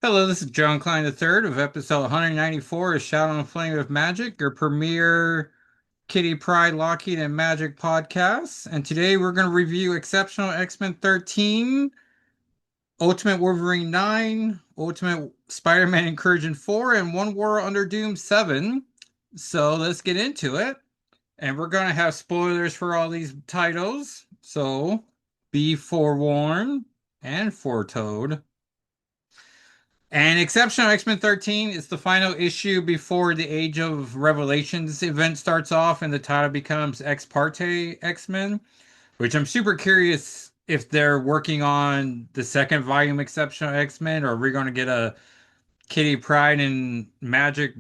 Hello, this is John Klein III of episode 194 of Shadow and Flame of Magic, your premier Kitty Pryde, Lockheed, and Magic podcast. And today we're going to review Exceptional X-Men 13, Ultimate Wolverine 9, Ultimate Spider-Man Incursion 4, and One War Under Doom 7. So let's get into it. And we're going to have spoilers for all these titles. So be forewarned and foretold. And Exceptional X-Men 13 is the final issue before the Age of Revelations event starts off and the title becomes Ex Parte X-Men, which I'm super curious if they're working on the second volume Exceptional X-Men, or are we going to get a Kitty Pryde and Magic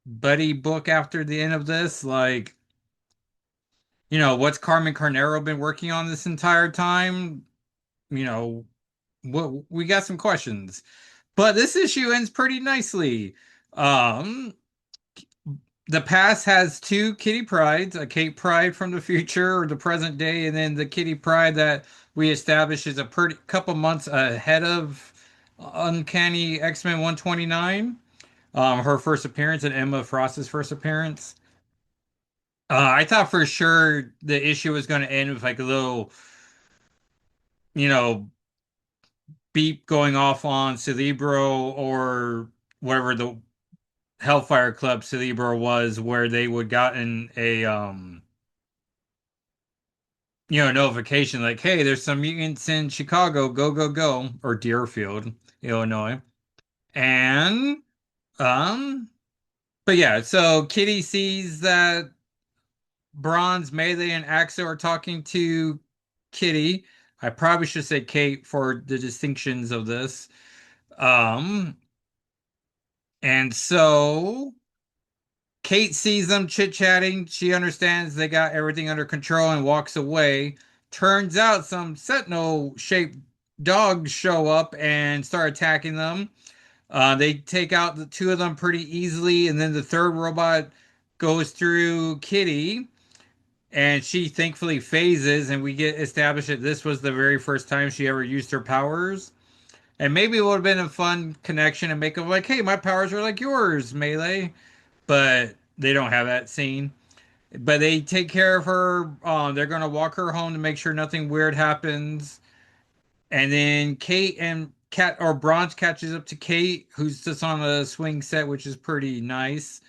buddy book after the end of this? Like, what's Carmen Carnero been working on this entire time? You know, what we got some questions. But this issue ends pretty nicely. Um, the past has two Kitty Prydes, a Kate Pryde from the future or the present day, and then the Kitty Pryde that we established is a pretty couple months ahead of Uncanny X-Men 129. Her first appearance and Emma Frost's first appearance. I thought for sure the issue was going to end with like a little, you know, beep going off on Cerebro or whatever the Hellfire Club Cerebro was, where they would gotten a notification like, hey, there's some mutants in Chicago, go go go, or Deerfield, Illinois. And um but yeah, so Kitty sees that Bronze, Melee, and Axel are talking to Kitty. I probably should say Kate for the distinctions of this. Um and so Kate sees them chit-chatting. She understands they got everything under control and walks away. Turns out some Sentinel-shaped dogs show up and start attacking them. They take out the two of them pretty easily, and then the third robot goes through Kitty, and she thankfully phases, and we get established that this was the very first time she ever used her powers. And maybe it would have been a fun connection and make them like, hey, my powers are like yours, Melee. But they don't have that scene. But they take care of her. They're gonna walk her home to make sure nothing weird happens. And then Kate and Cat or Bronze catches up to Kate, who's just on a swing set, which is pretty nice.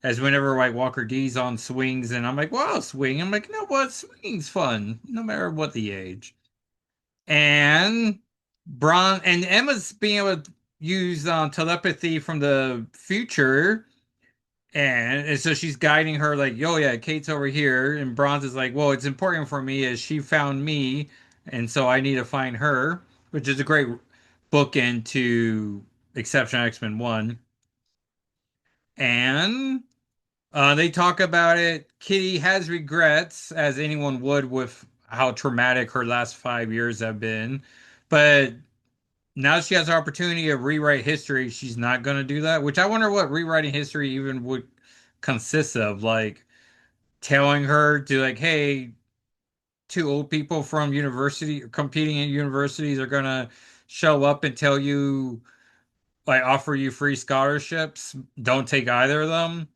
As whenever like Walker D's on swings, and I'm like, wow, swing. I'm like, no, what swinging's fun, no matter what the age. And Bron and Emma's being able to use telepathy from the future. And so she's guiding her like, "Yo, yeah, Kate's over here." And Bronze is like, "Well, it's important for me as she found me, and so I need to find her," which is a great bookend to Exception X-Men 1. And they talk about it. Kitty has regrets, as anyone would with how traumatic her last 5 years have been. But now she has the opportunity to rewrite history. She's not going to do that, which I wonder what rewriting history even would consist of. Like, telling her to like, hey, two old people from university competing in universities are gonna show up and tell you like offer you free scholarships. Don't take either of them.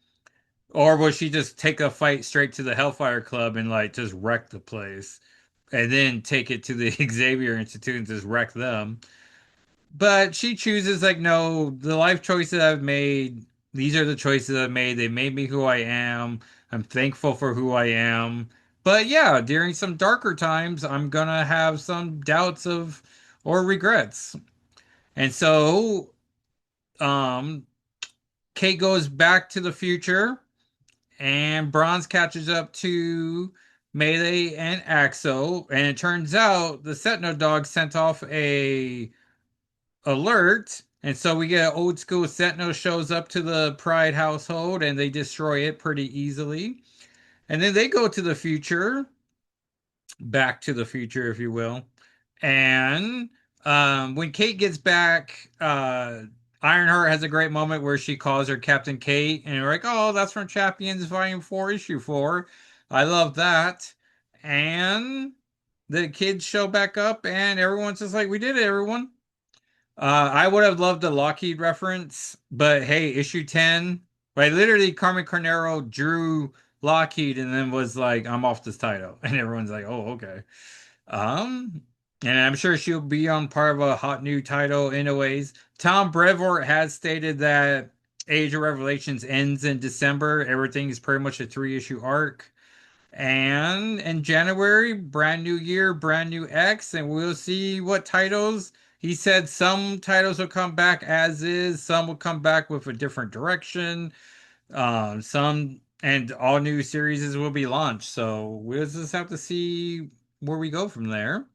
Or will she just take a fight straight to the Hellfire Club and like just wreck the place? And then take it to the Xavier Institute and just wreck them. But she chooses like, no, the life choices I've made, these are the choices I've made. They made me who I am. I'm thankful for who I am. But yeah, during some darker times, I'm gonna have some doubts of or regrets. And so, um, Kate goes back to the future, and Bronze catches up to Melee and Axo, and it turns out the Sentinel dog sent off a alert. And so we get an old school Sentinel shows up to the Pride household and they destroy it pretty easily. And then they go to the future, back to the future, if you will. And when Kate gets back, Ironheart has a great moment where she calls her Captain Kate, and we're like, oh, that's from Champions Volume 4, Issue 4. I love that. And the kids show back up, and everyone's just like, we did it, everyone. I would have loved a Lockheed reference, but hey, issue 10, right? Literally, Carmen Carnero drew Lockheed and then was like, I'm off this title. And everyone's like, oh, okay. Um, and I'm sure she'll be on part of a hot new title anyways. Tom Brevoort has stated that Age of Revelations ends in December. Everything is pretty much a three-issue arc. And in January, brand new year, brand new X, and we'll see what titles. He said some titles will come back as is, some will come back with a different direction. Some and all new series will be launched. So we'll just have to see where we go from there.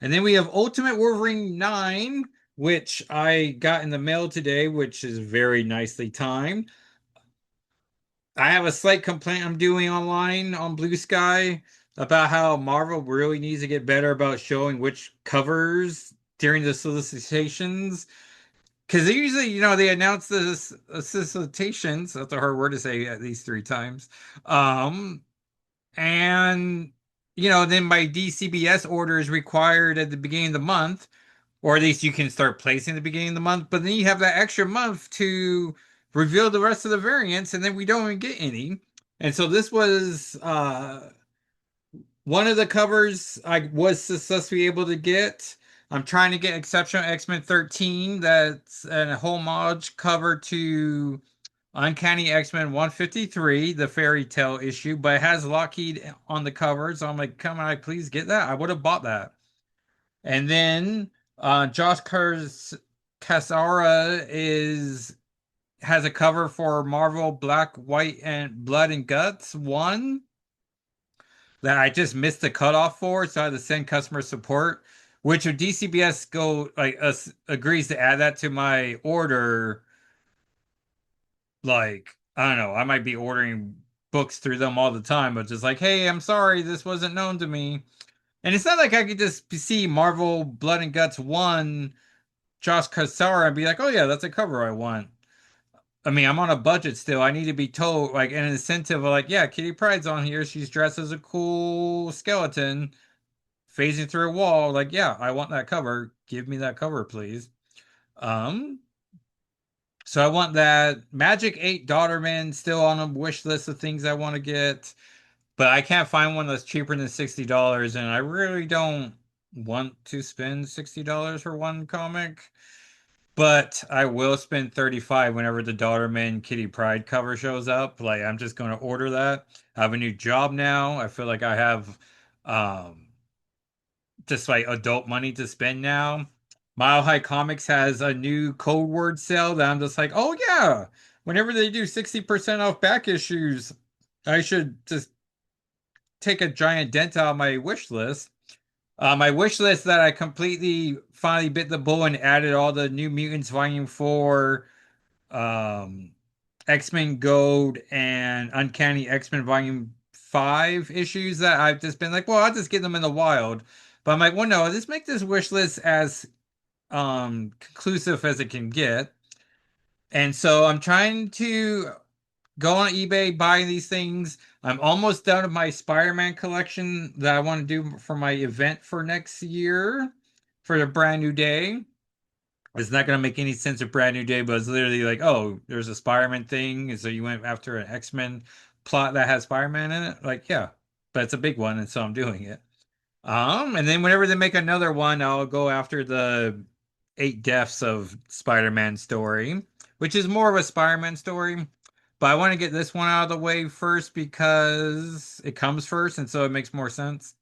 And then we have Ultimate Wolverine 9, which I got in the mail today, which is very nicely timed. I have a slight complaint I'm doing online on Blue Sky about how Marvel really needs to get better about showing which covers during the solicitations. Because they usually, they announce the solicitations. That's a hard word to say at least three times. Um, and, then my DCBS order is required at the beginning of the month, or at least you can start placing at the beginning of the month. But then you have that extra month to reveal the rest of the variants, and then we don't even get any. And so this was one of the covers I was successfully able to get. I'm trying to get Exceptional X-Men 13. That's a homage cover to Uncanny X-Men 153, the fairy tale issue, but it has Lockheed on the cover. So I'm like, come on, please get that. I would have bought that. And then Josh Cassara is has a cover for Marvel Black, White, and Blood and Guts 1 that I just missed the cutoff for, so I had to send customer support. Which if DCBS go like agrees to add that to my order, like I don't know, I might be ordering books through them all the time, but just like, hey, I'm sorry, this wasn't known to me. And it's not like I could just see Marvel Blood and Guts 1 Josh Cassara and be like, oh yeah, that's a cover I want. I mean, I'm on a budget still. I need to be told like an incentive of like, yeah, Kitty Pryde's on here. She's dressed as a cool skeleton phasing through a wall. Like, yeah, I want that cover. Give me that cover, please. Um, so I want that Magic 8 Daughterman still on a wish list of things I want to get, but I can't find one that's cheaper than $60, and I really don't want to spend $60 for one comic. But I will spend 35 whenever the Daughterman Kitty Pride cover shows up. Like I'm just going to order that. I have a new job now. I feel like I have um just like adult money to spend now. Mile High Comics has a new code word sale that I'm just like, "Oh yeah, whenever they do 60% off back issues, I should just take a giant dent out of my wish list." My wish list that I completely finally bit the bullet and added all the New Mutants Volume 4, um, X-Men Gold, and Uncanny X-Men Volume 5 issues that I've just been like, well, I'll just get them in the wild. But I'm like, well, no, let's make this wish list as conclusive as it can get. And so I'm trying to go on eBay, buy these things. I'm almost done with my Spider-Man collection that I want to do for my event for next year for the brand new day. It's not going to make any sense of brand new day, but it's literally like, oh, there's a Spider-Man thing. And so you went after an X-Men plot that has Spider-Man in it. Like, yeah, but it's a big one. And so I'm doing it. And then whenever they make another one, I'll go after the eight deaths of Spider-Man story, which is more of a Spider-Man story. But I want to get this one out of the way first because it comes first, and so it makes more sense.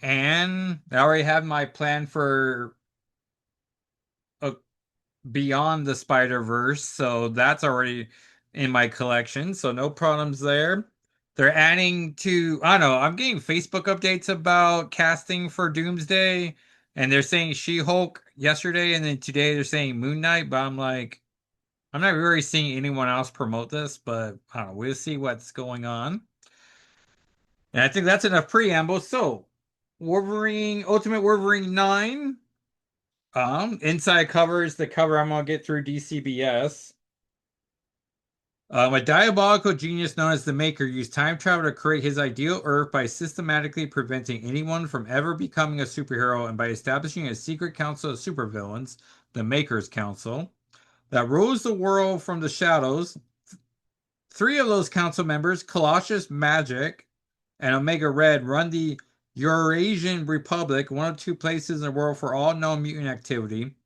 And I already have my plan for uh, Beyond the Spider-Verse, so that's already in my collection, so no problems there. They're adding to, I don't know, I'm getting Facebook updates about casting for Doomsday, and they're saying She-Hulk yesterday, and then today they're saying Moon Knight, but I'm like, I'm not really seeing anyone else promote this, but I don't know, we'll see what's going on. And I think that's enough preamble. So, Wolverine, Ultimate Wolverine 9, inside cover is the cover I'm gonna get through DCBS. A diabolical genius known as the Maker used time travel to create his ideal Earth by systematically preventing anyone from ever becoming a superhero and by establishing a secret council of supervillains, the Maker's Council, that rules the world from the shadows. Three of those council members, Colossus Magic and Omega Red, run the Eurasian Republic, one of two places in the world for all known mutant activity.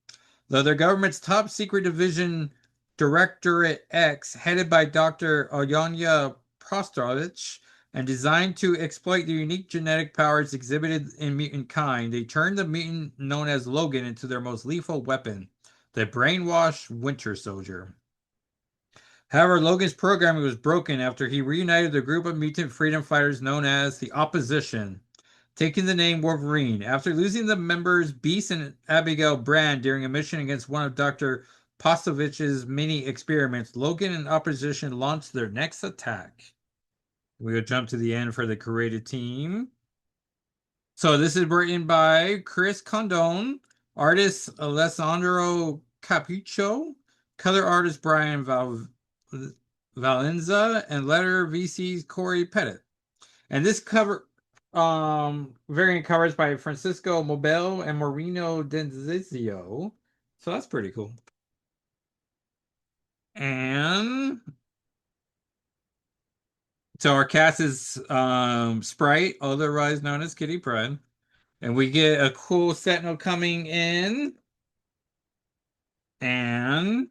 Though their government's top secret division, Directorate X, headed by Dr. Olyanya Prostrovich, and designed to exploit the unique genetic powers exhibited in mutant kind, they turned the mutant known as Logan into their most lethal weapon, the brainwashed Winter Soldier. However, Logan's programming was broken after he reunited the group of mutant freedom fighters known as the Opposition, taking the name Wolverine. After losing the members Beast and Abigail Brand during a mission against one of Dr. Postovich's mini experiments, Logan and Opposition launched their next attack. We'll jump to the end for the creative team. So this is written by Chris Condon, artist Alessandro Capuccio, color artist Brian Valenza, and letter VC's Corey Pettit. And this cover variant covers by Francisco Mobile and Marino Denzizio. So that's pretty cool. And so our cast is Sprite, otherwise known as Kitty Pryde. And we get a cool Sentinel coming in and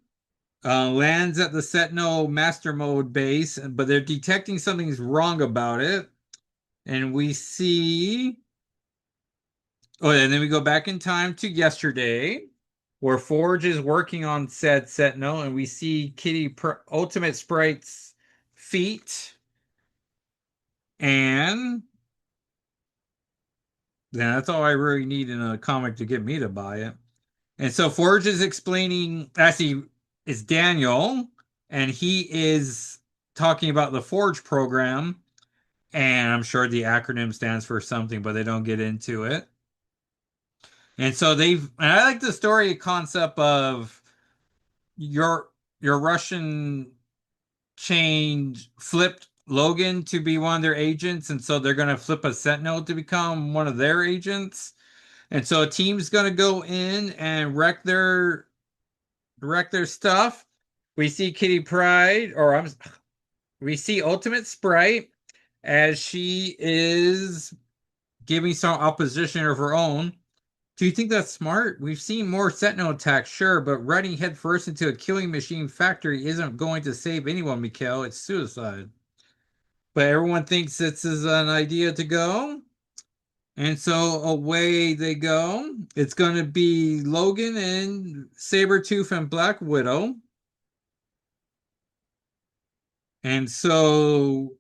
lands at the Sentinel Master Mode base, but they're detecting something's wrong about it. And we see. Oh, and then we go back in time to yesterday, where Forge is working on said Sentinel, and we see Ultimate Sprite's feet, and then that's all I really need in a comic to get me to buy it. And so Forge is explaining, actually, it's Daniel, and he is talking about the Forge program, and I'm sure the acronym stands for something, but they don't get into it. And so and I like the story concept of your Russian change flipped Logan to be one of their agents, and so they're gonna flip a Sentinel to become one of their agents. And so a team's gonna go in and wreck their stuff. We see Kitty Pryde, we see Ultimate Sprite as she is giving some opposition of her own. Do you think that's smart? We've seen more Sentinel attacks, sure, but running headfirst into a killing machine factory isn't going to save anyone, Mikhail. It's suicide. But everyone thinks this is an idea to go. And so away they go. It's going to be Logan and Sabretooth and Black Widow. And so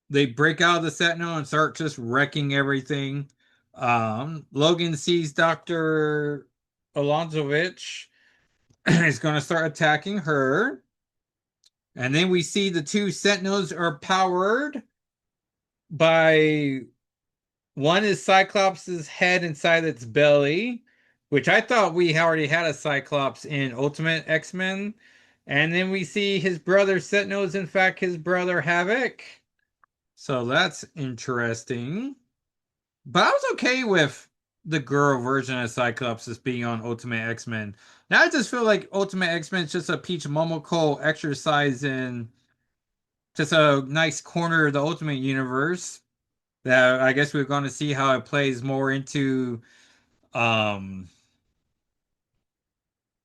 they break out of the Sentinel and start just wrecking everything. Logan sees Dr. Alonzovich is going to start attacking her. And then we see the two Sentinels are powered by one is Cyclops' head inside its belly, which I thought we already had a Cyclops in Ultimate X-Men. And then we see his brother Sentinel is in fact his brother Havoc. So that's interesting. But I was okay with the girl version of Cyclops as being on Ultimate X-Men. Now I just feel like Ultimate X-Men is just a Peach Momoko exercise in just a nice corner of the Ultimate Universe. That I guess we're going to see how it plays more into um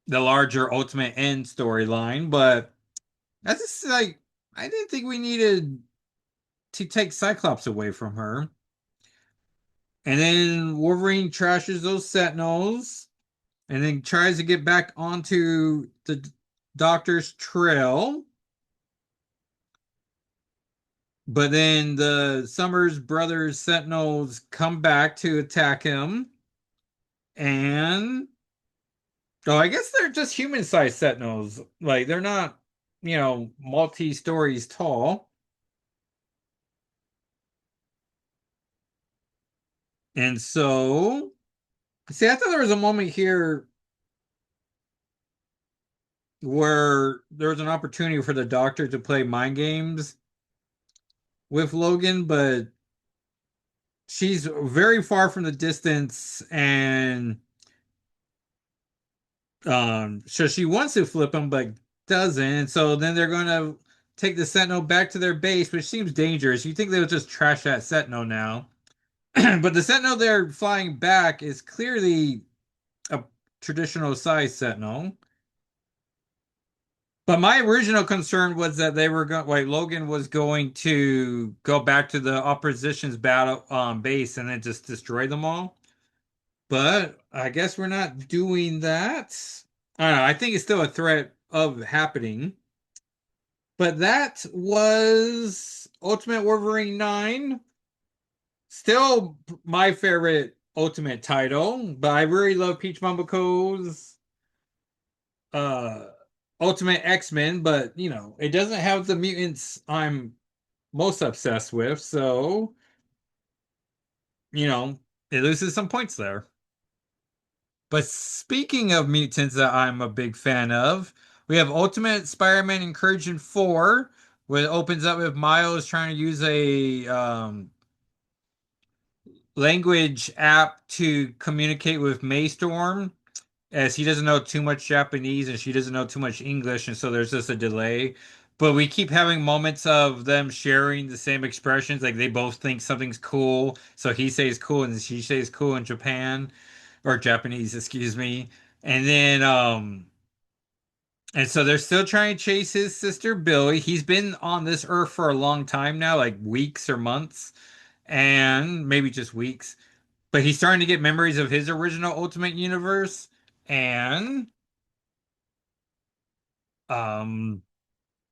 the larger Ultimate End storyline. But that's just like I didn't think we needed to take Cyclops away from her. And then Wolverine trashes those Sentinels and then tries to get back onto the doctor's trail. But then the Summers Brothers Sentinels come back to attack him. And oh, I guess they're just human-sized Sentinels. Like they're not, multi-stories tall. And so, see, I thought there was a moment here where there was an opportunity for the Doctor to play mind games with Logan, but she's very far from the distance, and so she wants to flip him but doesn't. And so then they're gonna take the Sentinel back to their base, which seems dangerous. You think they would just trash that Sentinel now. But the Sentinel they're flying back is clearly a traditional size Sentinel. But my original concern was that they were going, like Logan was going to go back to the opposition's battle base and then just destroy them all. But I guess we're not doing that. I don't know. I think it's still a threat of happening. But that was Ultimate Wolverine 9. Still my favorite Ultimate title, but I really love Peach Momoko uh Ultimate X-Men, but it doesn't have the mutants I'm most obsessed with, so you know, it loses some points there. But speaking of mutants that I'm a big fan of, we have Ultimate Spider-Man Incursion 4, where it opens up with Miles trying to use a language app to communicate with Maystorm, as he doesn't know too much Japanese and she doesn't know too much English, and so there's just a delay. But we keep having moments of them sharing the same expressions, like they both think something's cool, so he says cool and she says cool in Japan or Japanese, excuse me. And then and so they're still trying to chase his sister Billy. He's been on this earth for a long time now, like weeks or months, and maybe just weeks. But he's starting to get memories of his original Ultimate Universe, and um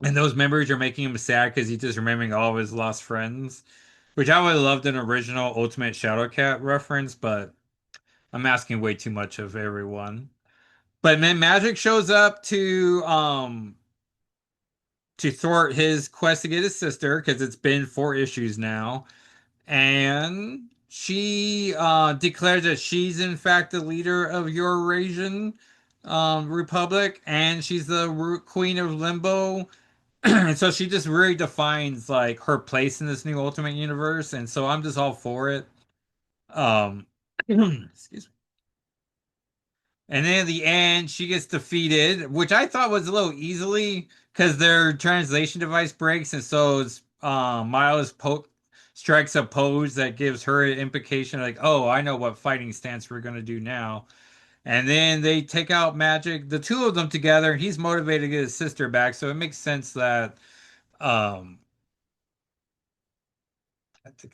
and those memories are making him sad because he's just remembering all of his lost friends, which I would have loved an original Ultimate Shadowcat reference, but I'm asking way too much of everyone. But then Magic shows up to thwart his quest to get his sister because it's been 4 issues now, and she declares that she's in fact the leader of Eurasian Republic, and she's the queen of Limbo. And so she just really defines like her place in this new Ultimate Universe, and so I'm just all for it. Um, excuse me. And then at the end, she gets defeated, which I thought was a little easily because their translation device breaks, and so Miles strikes a pose that gives her an implication like, "Oh, I know what fighting stance we're gonna do now." And then they take out Magic, the two of them together, and he's motivated to get his sister back, so it makes sense that um, I think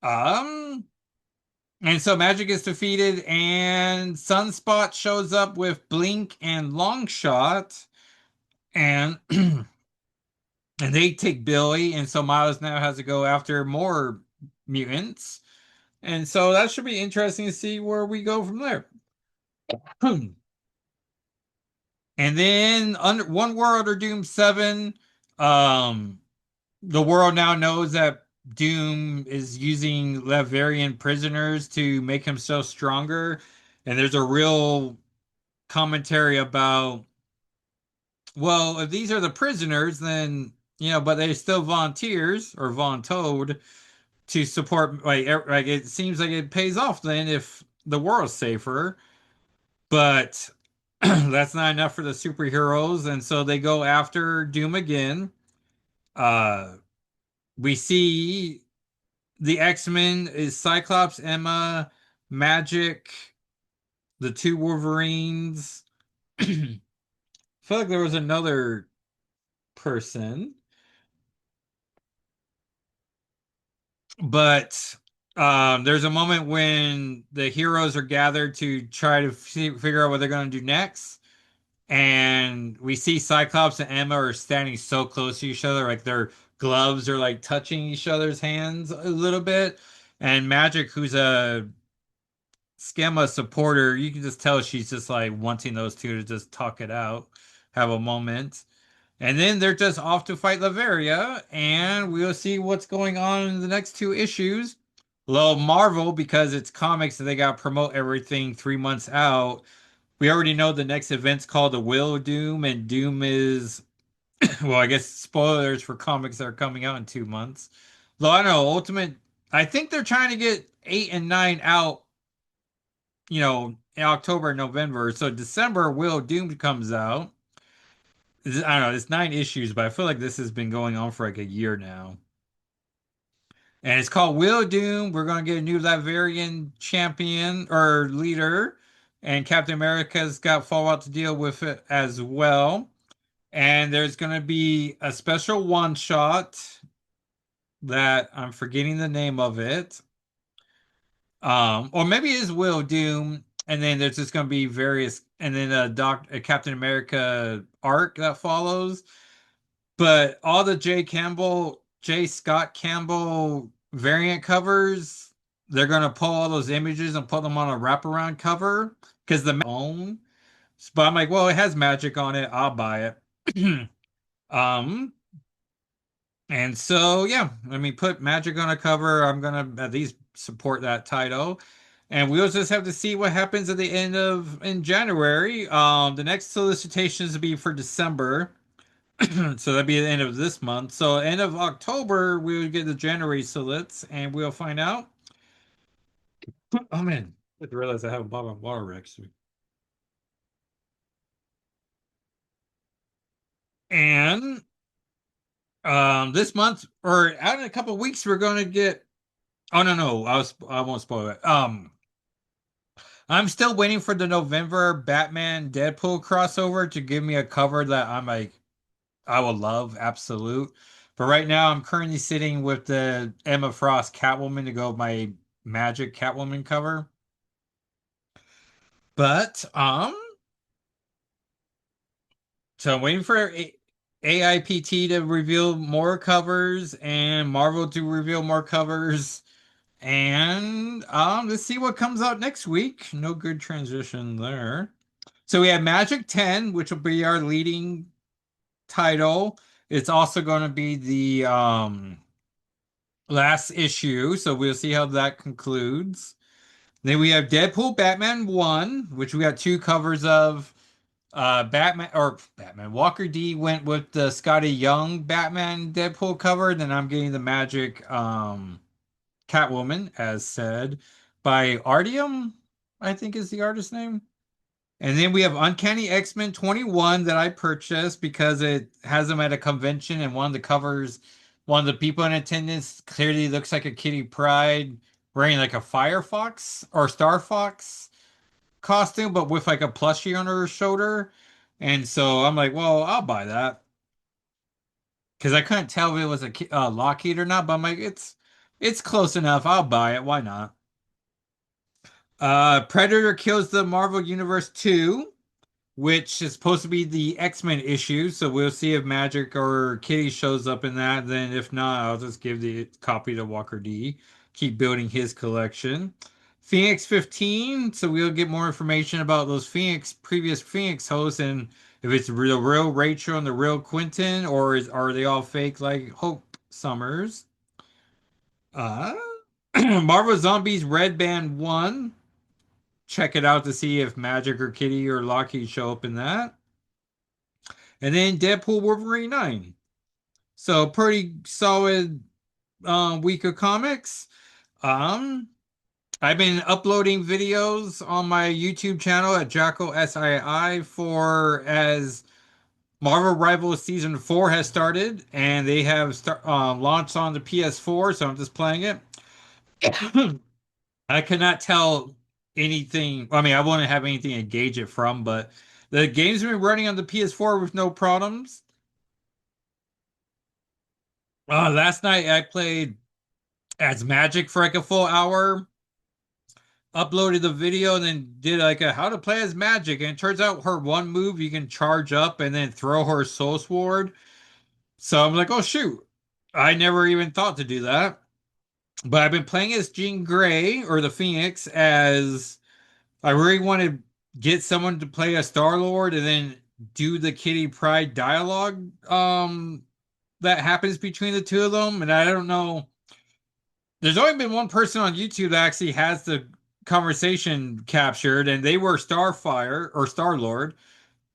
I'm um. And so Magic is defeated, and Sunspot shows up with Blink and Longshot, and and they take Billy, and so Miles now has to go after more mutants. And so that should be interesting to see where we go from there. And then under One World or Doom 7, um, the world now knows that Doom is using Laverian prisoners to make himself stronger. And there's a real commentary about, well, if these are the prisoners, then, but they're still volunteers or voluntoed to support, like it seems like it pays off then if the world's safer. But that's not enough for the superheroes. And so they go after Doom again. Uh, we see the X-Men is Cyclops, Emma, Magic, the two Wolverines. I feel like there was another person, but there's a moment when the heroes are gathered to try to figure out what they're going to do next. And we see Cyclops and Emma are standing so close to each other, like their gloves are like touching each other's hands a little bit. And Magic, who's a Schema supporter, you can just tell she's just like wanting those two to just talk it out, have a moment. And then they're just off to fight Laveria, and we'll see what's going on in the next 2 issues. Little Marvel, because it's comics and they got to promote everything 3 months out. we already know the next event's called the Will of Doom, and Doom is, well, I guess spoilers for comics that are coming out in 2 months. Though I don't know, Ultimate, I think they're trying to get 8 and 9 out, in October and November. So December, Will of Doom comes out. I don't know, it's 9 issues, but I feel like this has been going on for like a year now. And it's called Will of Doom. We're going to get a new Latvian champion or leader. And Captain America's got Fallout to deal with it as well. And there's going to be a special one shot that I'm forgetting the name of it. Or maybe it is Will Doom, and then there's just gonna be various, and then a Captain America arc that follows. But all the J. Scott Campbell variant covers, they're gonna pull all those images and put them on a wraparound cover because the own. But I'm like, well, it has magic on it. I'll buy it. um, and so, yeah, I mean, put Magic on a cover. I'm gonna at least support that title, and we'll just have to see what happens at the end of in January. The next solicitations will be for December, so that'd be the end of this month. So end of October, we will get the January solits, and we'll find out. Oh man, I just realized I have a bottle of water next. And this month or out in a couple of weeks, we're gonna get. Oh no, I won't spoil it. I'm still waiting for the November Batman Deadpool crossover to give me a cover that I'm like, I will love, absolute. But right now, I'm currently sitting with the Emma Frost Catwoman to go with my Magic Catwoman cover. But so I'm waiting for AIPT to reveal more covers and Marvel to reveal more covers. And let's see what comes out next week. No good transition there. So we have Magic 10, which will be our leading title. It's also going to be the last issue, so we'll see how that concludes. Then we have Deadpool Batman 1, which we got two covers of. Batman Walker D went with the Scotty Young Batman Deadpool cover. Then I'm getting the Magic Catwoman, as said, by Artium, I think is the artist name. And then we have Uncanny X-Men 21 that I purchased because it has them at a convention, and one of the covers, one of the people in attendance clearly looks like a Kitty Pryde wearing like a Firefox or Star Fox costume, but with like a plushie on her shoulder. And so I'm like, well, I'll buy that because I couldn't tell if it was a Lockheed or not, but I'm like, it's close enough. I'll buy it. Why not? Predator Kills the Marvel Universe 2, which is supposed to be the X-Men issue. So we'll see if Magic or Kitty shows up in that. Then if not, I'll just give the copy to Walker D. Keep building his collection. Phoenix 15. So we'll get more information about those previous Phoenix hosts, and if it's the real Rachel and the real Quentin, or are they all fake like Hope Summers? Uh, Marvel Zombies Red Band 1. Check it out to see if Magic or Kitty or Lockheed show up in that. And then Deadpool Wolverine 9. So pretty solid week of comics. Um I've been uploading videos on my YouTube channel at Jackal SII for as Marvel Rivals Season 4 has started, and they have launched on the PS4, so I'm just playing it. I cannot tell anything. I mean, I wouldn't have anything to gauge it from, but the game's been running on the PS4 with no problems. Last night I played as Magic for like a full hour, uploaded the video, and then did like a how to play as Magic. And it turns out her one move you can charge up and then throw her Soul Sword. So I'm like, oh shoot, I never even thought to do that. But I've been playing as Jean Grey or the Phoenix as I really want to get someone to play a Star Lord and then do the Kitty Pryde dialogue that happens between the two of them. And I don't know. There's only been one person on YouTube that actually has the conversation captured, and they were Starfire or Star Lord,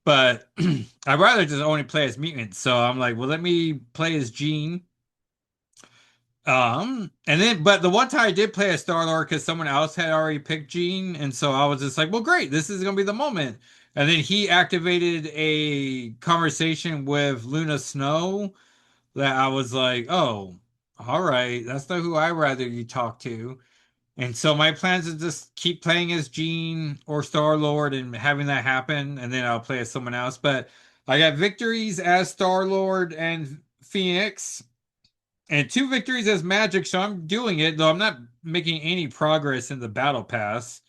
but I'd rather just only play as mutants. So I'm like, well, let me play as Jean. And then, but the one time I did play as Star Lord because someone else had already picked Jean, and so I was just like, well, great, this is gonna be the moment. And then he activated a conversation with Luna Snow that I was like, oh, all right, that's not who I'd rather you talk to. And so my plans is just keep playing as Jean or Star Lord and having that happen, and then I'll play as someone else. But I got victories as Star Lord and Phoenix, and two victories as Magic, so I'm doing it, though I'm not making any progress in the Battle Pass,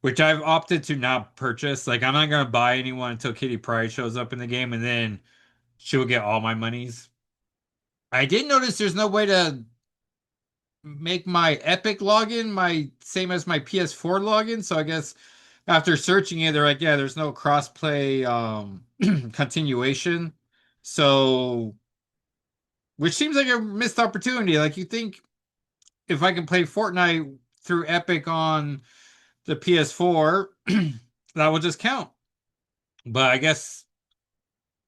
which I've opted to not purchase. Like, I'm not going to buy anyone until Kitty Pryde shows up in the game, and then she'll get all my monies. I did notice there's no way to make my Epic login my same as my PS4 login, so I guess after searching it, they're like, yeah, there's no crossplay continuation. So, which seems like a missed opportunity. Like, you think if I can play Fortnite through Epic on the PS4, that will just count. But I guess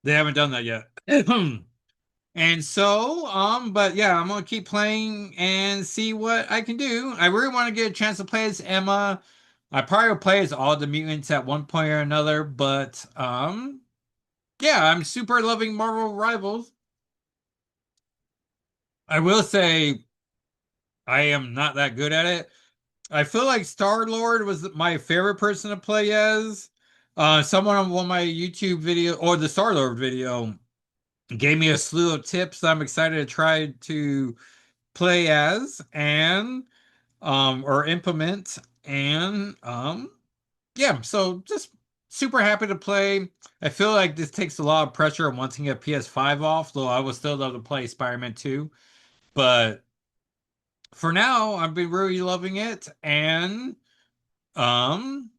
they haven't done that yet. And so, but yeah, I'm gonna keep playing and see what I can do. I really want to get a chance to play as Emma. I probably will play as all the mutants at one point or another, but yeah, I'm super loving Marvel Rivals. I will say I am not that good at it. I feel like Star Lord was my favorite person to play as. Someone on one of my YouTube video or the Star Lord video gave me a slew of tips that I'm excited to try to play as and or implement and yeah, so just super happy to play. I feel like this takes a lot of pressure on wanting to get PS5 off, though I would still love to play Spider-Man 2. But for now, I've been really loving it and um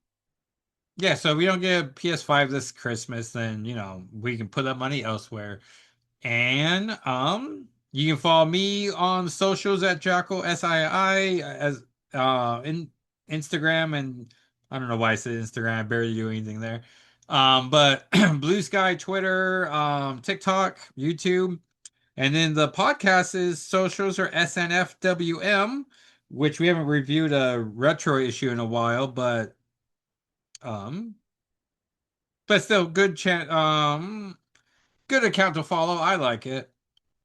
yeah, so if we don't get a PS5 this Christmas, then we can put that money elsewhere. And you can follow me on socials at Jackal SII as in Instagram, and I don't know why I said Instagram, I barely do anything there. But Blue Sky, Twitter, TikTok, YouTube, and then the podcast is socials are SNFWM, which we haven't reviewed a retro issue in a while, um but still good account to follow. I like it.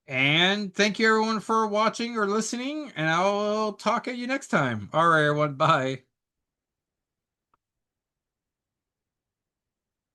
And thank you everyone for watching or listening, and I'll talk at you next time. All right, everyone. Bye.